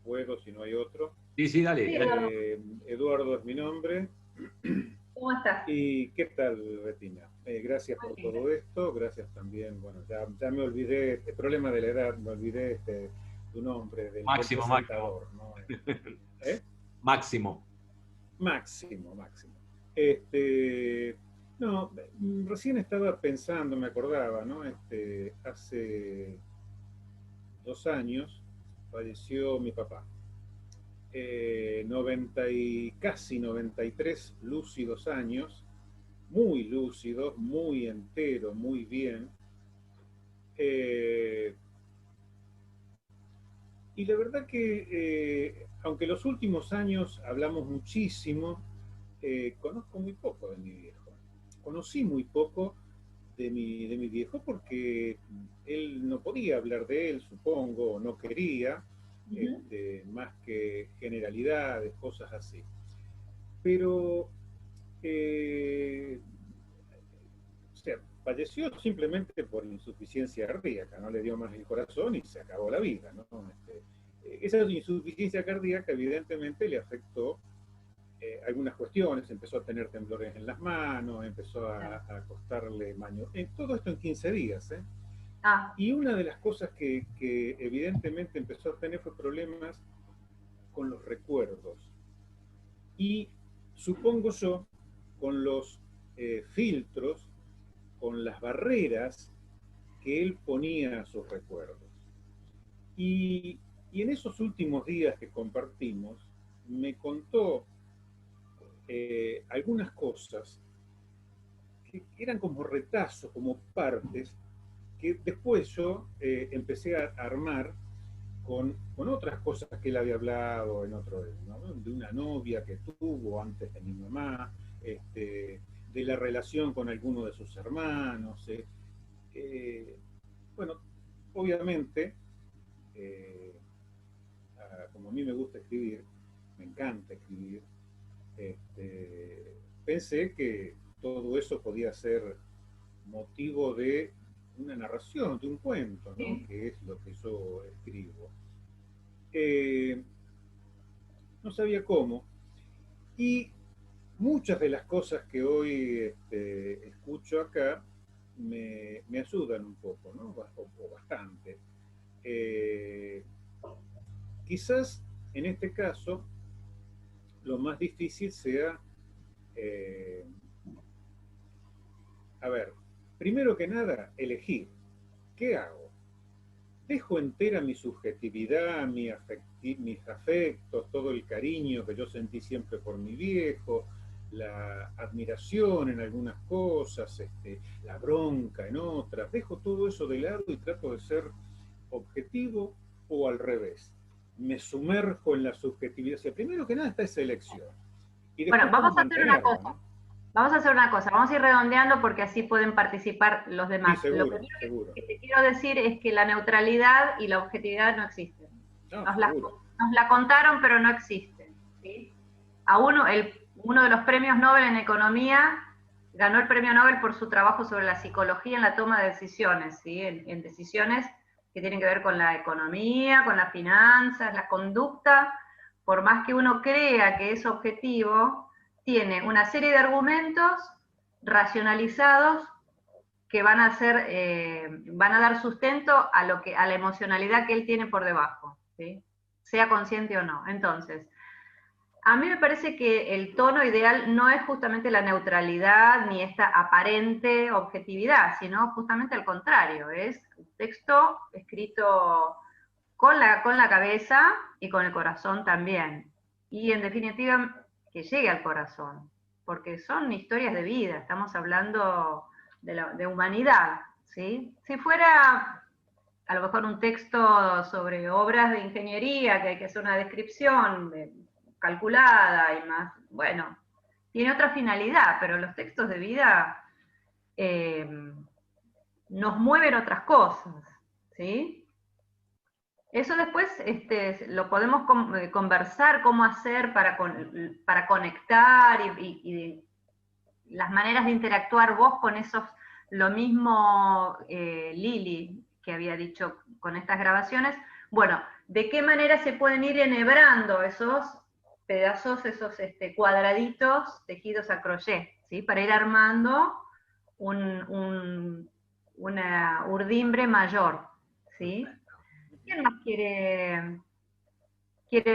puedo, si no hay otro. Sí, dale. Sí, Eduardo es mi nombre. ¿Cómo estás? ¿Y qué tal, Retina? Gracias por todo esto, gracias también, bueno, ya me olvidé, el problema de la edad, me olvidé tu nombre, del presentador, ¿no? Máximo. Máximo. No, recién estaba pensando, me acordaba, ¿no? Hace 2 años falleció mi papá. 90 y casi 93 lúcidos años, muy lúcidos, muy entero, muy bien. Y la verdad que, aunque los últimos años hablamos muchísimo, conozco muy poco de mi viejo. Conocí muy poco de mi viejo porque él no podía hablar de él, supongo, o no quería, más que generalidades, cosas así. Pero, o sea, falleció simplemente por insuficiencia cardíaca, no le dio más el corazón y se acabó la vida, ¿no? Esa insuficiencia cardíaca evidentemente le afectó algunas cuestiones, empezó a tener temblores en las manos, empezó a costarle todo esto en 15 días, ¿eh? Ah, Y una de las cosas que evidentemente empezó a tener fue problemas con los recuerdos. Y supongo yo, con los filtros, con las barreras que él ponía a sus recuerdos. Y en esos últimos días que compartimos, me contó algunas cosas que eran como retazos, como partes, que después yo empecé a armar con otras cosas que él había hablado en otro, ¿no? De una novia que tuvo antes de mi mamá, de la relación con alguno de sus hermanos. Bueno, obviamente, eh, como a mí me gusta escribir, me encanta escribir, pensé que todo eso podía ser motivo de una narración, de un cuento, ¿no? sí. Que es lo que yo escribo. Eh, no sabía cómo, y muchas de las cosas que hoy escucho acá me ayudan un poco, ¿no? O bastante. Eh, Quizás en este caso lo más difícil sea, eh, a ver, primero que nada, elegir. ¿Qué hago? Dejo entera mi subjetividad, mis afectos, todo el cariño que yo sentí siempre por mi viejo, la admiración en algunas cosas, la bronca en otras. Dejo todo eso de lado y trato de ser objetivo, o al revés. Me sumerjo en la subjetividad. O sea, primero que nada está esa elección. Y Bueno, después cómo vamos a hacer una mantenerla, cosa. ¿no? Vamos a hacer una cosa. Vamos a ir redondeando porque así pueden participar los Sí, demás. Lo seguro, primero seguro. que te quiero decir es que la neutralidad y la objetividad no existen. No, Nos seguro. la contaron, pero no existen. ¿Sí? A uno de los premios Nobel en economía ganó el premio Nobel por su trabajo sobre la psicología en la toma de decisiones, ¿sí? En decisiones que tienen que ver con la economía, con las finanzas, la conducta. Por más que uno crea que es objetivo, tiene una serie de argumentos racionalizados que van a dar sustento a la emocionalidad que él tiene por debajo, ¿sí? Sea consciente o no. Entonces, a mí me parece que el tono ideal no es justamente la neutralidad ni esta aparente objetividad, sino justamente al contrario, es un texto escrito con la cabeza y con el corazón también. Y en definitiva, que llegue al corazón, porque son historias de vida, estamos hablando de humanidad, ¿sí? Si fuera a lo mejor un texto sobre obras de ingeniería, que hay que hacer una descripción calculada y más, bueno, tiene otra finalidad, pero los textos de vida nos mueven otras cosas, ¿sí? Eso después lo podemos conversar, cómo hacer para conectar y las maneras de interactuar vos con esos, lo mismo Lili, que había dicho con estas grabaciones, bueno, de qué manera se pueden ir enhebrando esos pedazos, esos cuadraditos tejidos a crochet, ¿sí? Para ir armando una urdimbre mayor, ¿sí? ¿Quién más quiere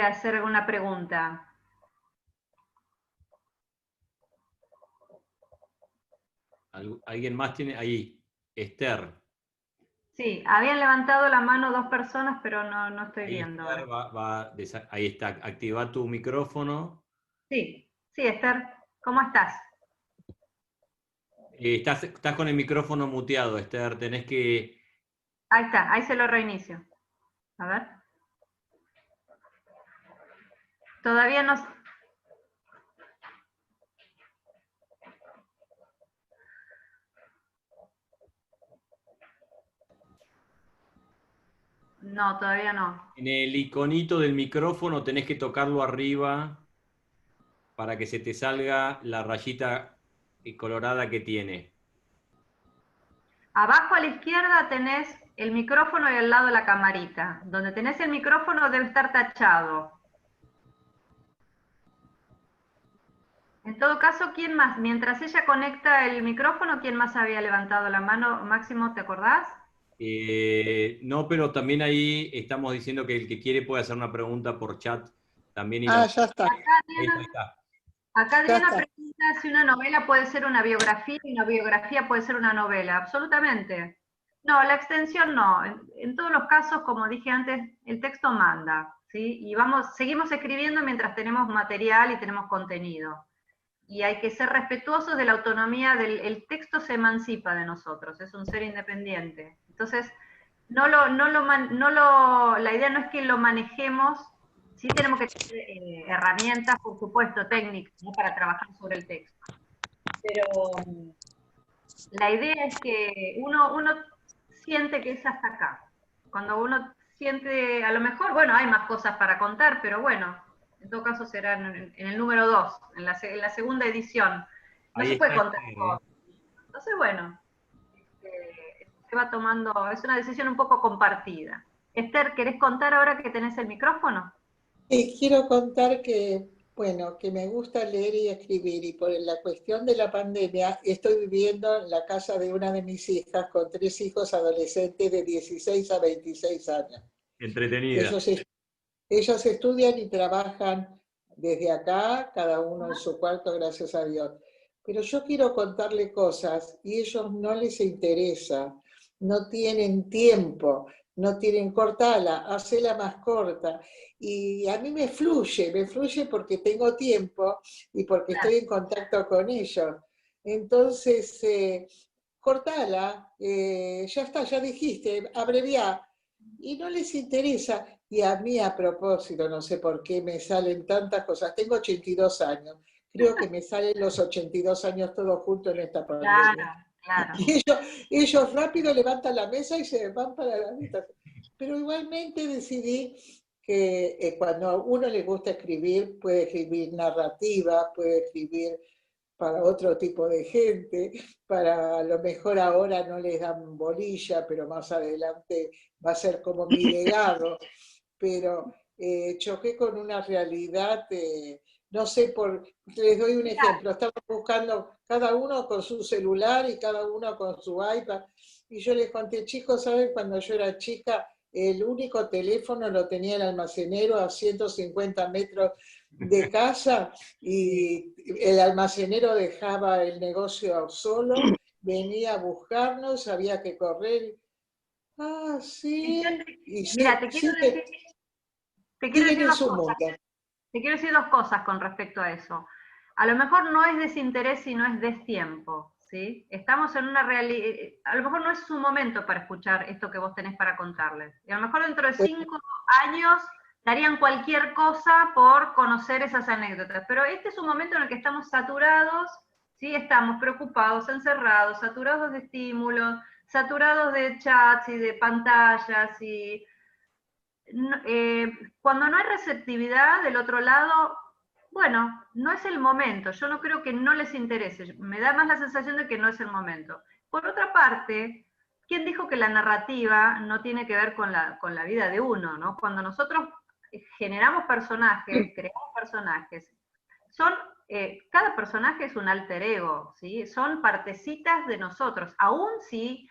hacer alguna pregunta? ¿Alguien más tiene? Ahí, Esther. Sí, habían levantado la mano dos personas, pero no estoy Ahí viendo ahora. Esther ahí está, activa tu micrófono. Sí, sí, Esther, ¿cómo estás? Estás con el micrófono muteado, Esther, tenés que... Ahí está, ahí se lo reinicio. A ver. Todavía no... No, todavía no. En el iconito del micrófono tenés que tocarlo arriba para que se te salga la rayita colorada que tiene. Abajo a la izquierda tenés el micrófono y al lado la camarita. Donde tenés el micrófono debe estar tachado. En todo caso, ¿quién más? Mientras ella conecta el micrófono, ¿quién más había levantado la mano? Máximo, ¿te acordás? No, pero también ahí estamos diciendo que el que quiere puede hacer una pregunta por chat también. Ah, ya está. Ahí está. Acá Ya Diana está. pregunta si una novela puede ser una biografía y una biografía puede ser una novela. Absolutamente. No, la extensión no. En todos los casos, como dije antes, el texto manda, ¿sí? Y seguimos escribiendo mientras tenemos material y tenemos contenido. Y hay que ser respetuosos de la autonomía el texto se emancipa de nosotros, es un ser independiente. Entonces, la idea no es que lo manejemos, sí tenemos que tener herramientas, por supuesto, técnicas, ¿no?, para trabajar sobre el texto. Pero la idea es que uno siente que es hasta acá. Cuando uno siente, a lo mejor, bueno, hay más cosas para contar, pero bueno, en todo caso será en el número 2, en la segunda edición. No Ahí se puede está, contar todo. Entonces, bueno, se va tomando, es una decisión un poco compartida. Esther, ¿querés contar ahora que tenés el micrófono? Quiero contar que, bueno, que me gusta leer y escribir, y por la cuestión de la pandemia estoy viviendo en la casa de una de mis hijas con 3 hijos adolescentes de 16 a 26 años. Entretenida. Ellos estudian y trabajan desde acá, cada uno en su cuarto, gracias a Dios. Pero yo quiero contarle cosas y a ellos no les interesa, no tienen tiempo, no tienen cortala, hacela más corta. Y a mí me fluye porque tengo tiempo y porque estoy en contacto con ellos. Entonces, cortala, ya está, ya dijiste, abreviá. Y no les interesa. Y a mí, a propósito, no sé por qué me salen tantas cosas. Tengo 82 años. Creo que me salen los 82 años todos juntos en esta pandemia. Claro. Y ellos rápido levantan la mesa y se van para la habitación. Pero igualmente decidí que cuando a uno le gusta escribir, puede escribir narrativa, puede escribir para otro tipo de gente, para a lo mejor ahora no les dan bolilla, pero más adelante va a ser como mi legado. Pero choqué con una realidad, no sé, les doy un ejemplo, estaba buscando cada uno con su celular y cada uno con su iPad, y yo les conté, chicos, ¿saben? Cuando yo era chica, el único teléfono lo tenía el almacenero a 150 metros de casa, y el almacenero dejaba el negocio solo, venía a buscarnos, había que correr. Ah, sí. Mira, te quiero decir dos cosas con respecto a eso. A lo mejor no es desinterés, sino es destiempo, ¿sí? Estamos en una realidad, a lo mejor no es su momento para escuchar esto que vos tenés para contarles. Y a lo mejor dentro de 5 años darían cualquier cosa por conocer esas anécdotas. Pero este es un momento en el que estamos saturados, ¿sí? Estamos preocupados, encerrados, saturados de estímulos, saturados de chats y de pantallas, y cuando no hay receptividad del otro lado, bueno, no es el momento. Yo no creo que no les interese, me da más la sensación de que no es el momento. Por otra parte, ¿quién dijo que la narrativa no tiene que ver con la vida de uno, ¿no? Cuando nosotros generamos personajes, creamos personajes, cada personaje es un alter ego, ¿sí? Son partecitas de nosotros, aún si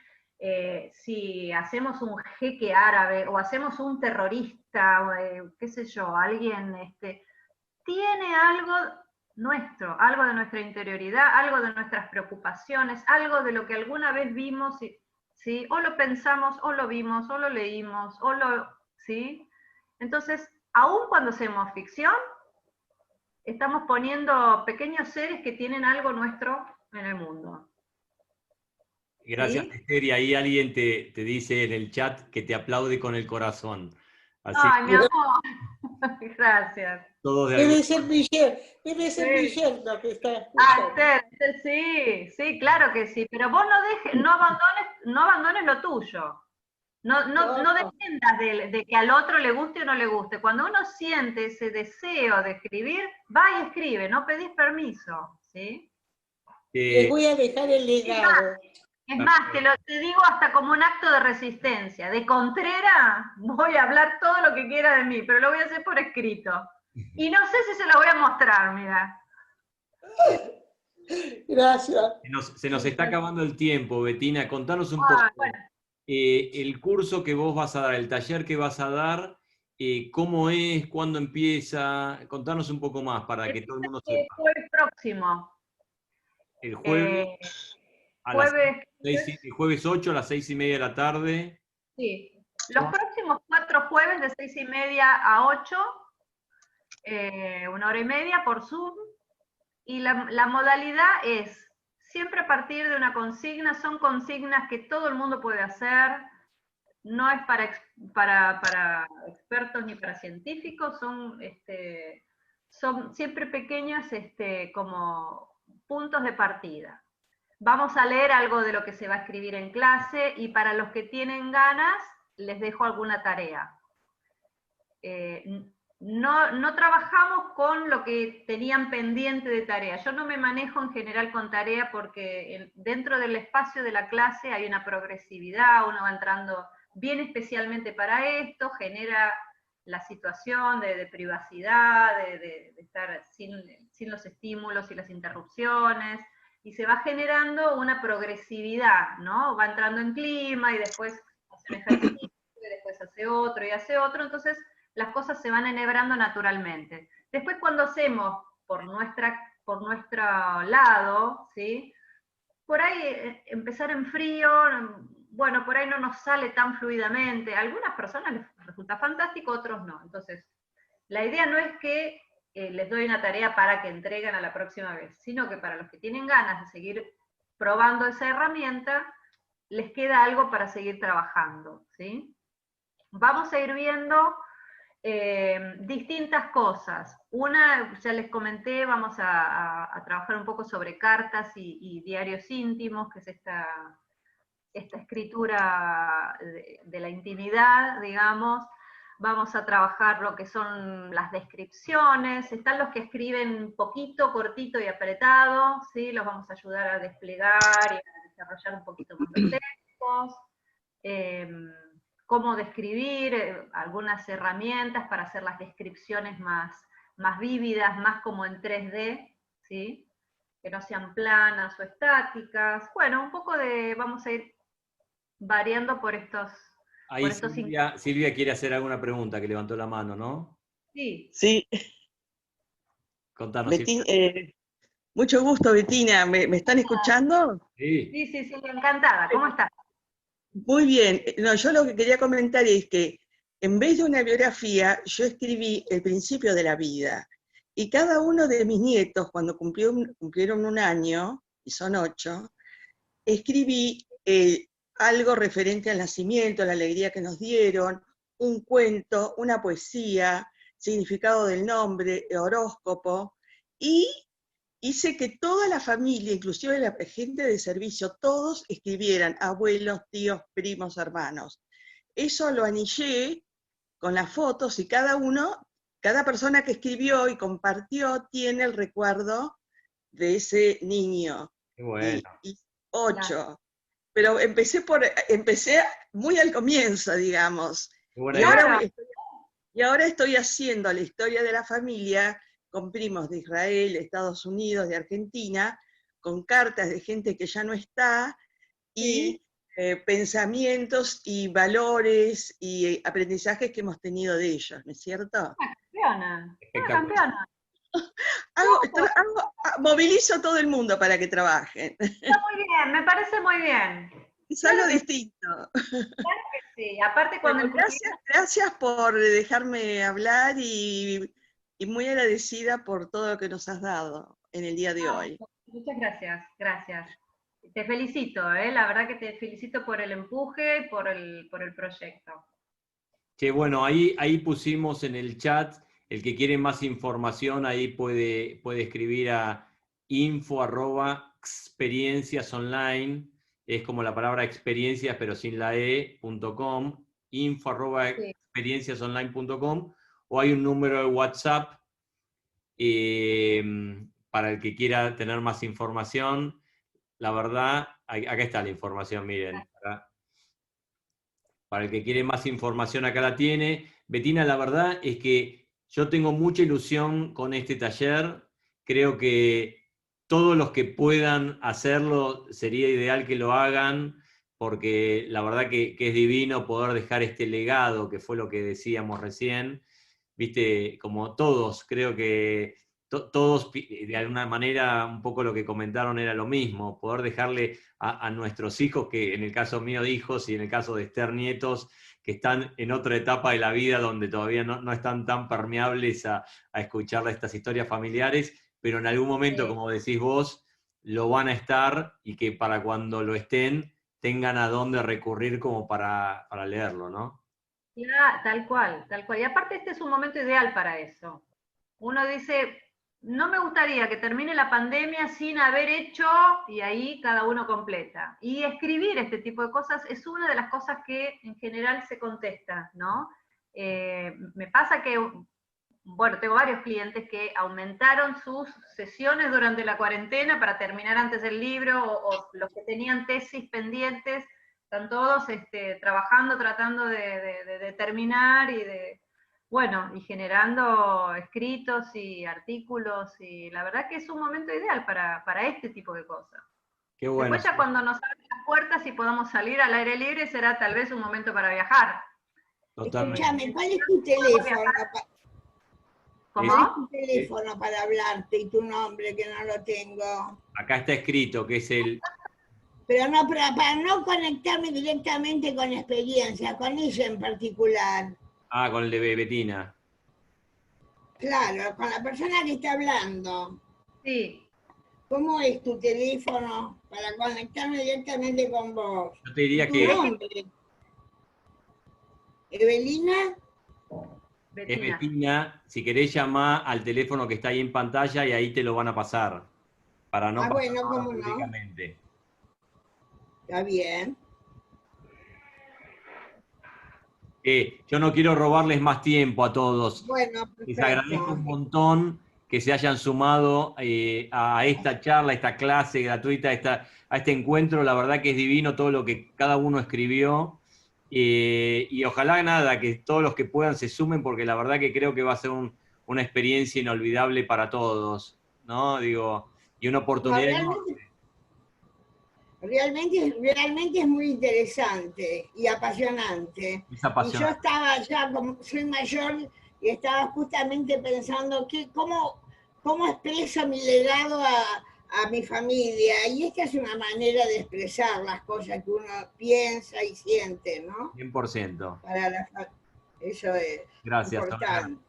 hacemos un jeque árabe o hacemos un terrorista, qué sé yo, alguien tiene algo nuestro, algo de nuestra interioridad, algo de nuestras preocupaciones, algo de lo que alguna vez vimos, ¿sí? O lo pensamos, o lo vimos, o lo leímos, ¿sí? Entonces, aún cuando hacemos ficción, estamos poniendo pequeños seres que tienen algo nuestro en el mundo. Gracias, ¿sí? Esther, y ahí alguien te dice en el chat que te aplaude con el corazón. Así ay, mi amor. Gracias. Debe ser Michelle lo que está escuchando. Esther, sí, claro que sí, pero vos no abandones lo tuyo. No dependas de que al otro le guste o no le guste. Cuando uno siente ese deseo de escribir, va y escribe, no pedís permiso, ¿sí? Les voy a dejar el legado. Es más, te digo hasta como un acto de resistencia. De Contrera voy a hablar todo lo que quiera de mí, pero lo voy a hacer por escrito. Y no sé si se lo voy a mostrar, mira. Gracias. Se nos está acabando el tiempo, Bettina. Contanos un poco. Bueno. el curso que vos vas a dar, el taller que vas a dar, ¿cómo es? ¿Cuándo empieza? Contanos un poco más para que todo el mundo El sepa. jueves próximo. El jueves, a las Jueves, el jueves 8 a las 6:30 de la tarde. sí. Los próximos 4 jueves de 6:30 a 8, 1 hora y media por Zoom. Y la modalidad es siempre a partir de una consigna, son consignas que todo el mundo puede hacer, no es para expertos ni para científicos, son siempre pequeños como puntos de partida. Vamos a leer algo de lo que se va a escribir en clase y para los que tienen ganas les dejo alguna tarea. No trabajamos con lo que tenían pendiente de tarea. Yo no me manejo en general con tarea porque dentro del espacio de la clase hay una progresividad, uno va entrando bien especialmente para esto, genera la situación de privacidad, de estar sin los estímulos y las interrupciones, y se va generando una progresividad, ¿no? Va entrando en clima y después hace un ejercicio, y después hace otro y hace otro, entonces las cosas se van enhebrando naturalmente. Después cuando hacemos por nuestro lado, ¿sí? Por ahí empezar en frío, bueno, por ahí no nos sale tan fluidamente. A algunas personas les resulta fantástico, a otros no. Entonces, la idea no es que les doy una tarea para que entreguen a la próxima vez, sino que para los que tienen ganas de seguir probando esa herramienta, les queda algo para seguir trabajando, ¿sí? Vamos a ir viendo distintas cosas. Una, ya les comenté, vamos a trabajar un poco sobre cartas y diarios íntimos, que es esta escritura de la intimidad, digamos. Vamos a trabajar lo que son las descripciones, están los que escriben poquito, cortito y apretado, ¿sí? Los vamos a ayudar a desplegar y a desarrollar un poquito más los textos. Cómo describir, algunas herramientas para hacer las descripciones más vívidas, más como en 3D, ¿sí? Que no sean planas o estáticas. Bueno, un poco vamos a ir variando por estos... Ahí Silvia quiere hacer alguna pregunta, que levantó la mano, ¿no? Sí. Sí. Contanos, Silvia. Mucho gusto, Bettina. ¿Me están escuchando? Sí, encantada. ¿Cómo estás? Muy bien. No, yo lo que quería comentar es que en vez de una biografía, yo escribí el principio de la vida. Y cada uno de mis nietos, cuando cumplieron 1 año, y son 8, escribí algo referente al nacimiento, a la alegría que nos dieron, un cuento, una poesía, significado del nombre, horóscopo, y hice que toda la familia, inclusive la gente de servicio, todos escribieran, abuelos, tíos, primos, hermanos. Eso lo anillé con las fotos y cada persona que escribió y compartió tiene el recuerdo de ese niño. Qué bueno. Y 8. Pero empecé muy al comienzo, digamos. Y ahora estoy haciendo la historia de la familia con primos de Israel, de Estados Unidos, de Argentina, con cartas de gente que ya no está, y pensamientos y valores y aprendizajes que hemos tenido de ellos, ¿no es cierto? Campeona. Movilizo a todo el mundo para que trabajen. Está muy bien, me parece muy bien. Es algo distinto. Claro que sí, aparte cuando... Bueno, gracias por dejarme hablar y muy agradecida por todo lo que nos has dado en el día de hoy. Muchas gracias. Te felicito, la verdad que te felicito por el empuje y por el proyecto. Que bueno, ahí pusimos en el chat, el que quiere más información, ahí puede escribir a info@experienciasonline, es como la palabra experiencias, pero sin la e.com, info@experienciasonline.com, o hay un número de WhatsApp para el que quiera tener más información. La verdad, acá está la información, miren. Para el que quiere más información, acá la tiene. Bettina, la verdad es que yo tengo mucha ilusión con este taller. Creo que todos los que puedan hacerlo, sería ideal que lo hagan, porque la verdad que es divino poder dejar este legado, que fue lo que decíamos recién, viste, como todos, creo que todos de alguna manera un poco lo que comentaron era lo mismo, poder dejarle a nuestros hijos, que en el caso mío de hijos y en el caso de Esther nietos, que están en otra etapa de la vida donde todavía no están tan permeables a escuchar estas historias familiares, pero en algún momento, como decís vos, lo van a estar, y que para cuando lo estén tengan a dónde recurrir como para leerlo, ¿no? Ya, tal cual, tal cual. Y aparte este es un momento ideal para eso. Uno dice, no me gustaría que termine la pandemia sin haber hecho, y ahí cada uno completa. Y escribir este tipo de cosas es una de las cosas que en general se contesta, ¿no? Me pasa que, bueno, tengo varios clientes que aumentaron sus sesiones durante la cuarentena para terminar antes el libro, o los que tenían tesis pendientes, están todos trabajando, tratando de terminar y bueno, y generando escritos y artículos, y la verdad que es un momento ideal para este tipo de cosas. Qué bueno. Después ya cuando nos abran las puertas y podamos salir al aire libre, será tal vez un momento para viajar. Totalmente. Escúchame, ¿cuál es tu teléfono? ¿Cómo? ¿Cuál es tu teléfono para hablarte y tu nombre, que no lo tengo? Acá está escrito que es el... Pero no, para no conectarme directamente con experiencia, con ella en particular. Ah, con el de Betina. Claro, con la persona que está hablando. Sí. ¿Cómo es tu teléfono para conectarme directamente con vos? Yo te diría ¿Tu que nombre? ¿Evelina? es Betina. Si querés llamar al teléfono que está ahí en pantalla y ahí te lo van a pasar. Para no pasar bueno, cómo no. públicamente. Está bien. Yo no quiero robarles más tiempo a todos. Bueno, Les perfecto. agradezco un montón que se hayan sumado a esta charla, a esta clase gratuita, a este encuentro. La verdad que es divino todo lo que cada uno escribió. Y ojalá nada, que todos los que puedan se sumen, porque la verdad que creo que va a ser una experiencia inolvidable para todos, ¿no? Digo, y una oportunidad enorme. Realmente es muy interesante y apasionante. Es apasionante. Y yo estaba ya, como soy mayor, y estaba justamente pensando cómo expreso mi legado a mi familia. Y esta es una manera de expresar las cosas que uno piensa y siente, ¿no? 100%. Eso es Gracias, importante.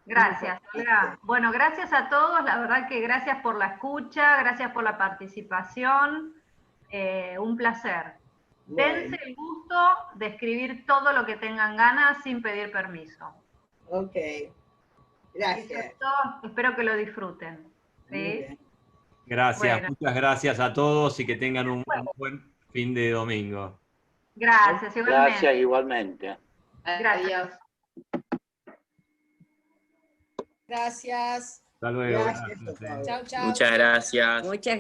Gracias, Olga. Bueno, gracias a todos, la verdad que gracias por la escucha, gracias por la participación, un placer. Bueno. Dense el gusto de escribir todo lo que tengan ganas sin pedir permiso. Ok, gracias. Espero que lo disfruten. ¿Sí? Gracias, Bueno. muchas gracias a todos y que tengan un buen fin de domingo. Gracias, igualmente. Gracias igualmente. Gracias. Gracias. Hasta luego. Gracias. Chao, chao. Muchas gracias. Muchas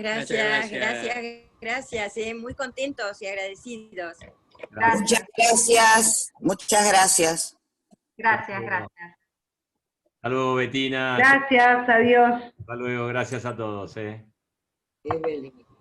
gracias, muy contentos y agradecidos. Gracias. Muchas gracias. Gracias. Hasta luego, Betina. Gracias, adiós. Hasta luego, gracias a todos. Evelyn.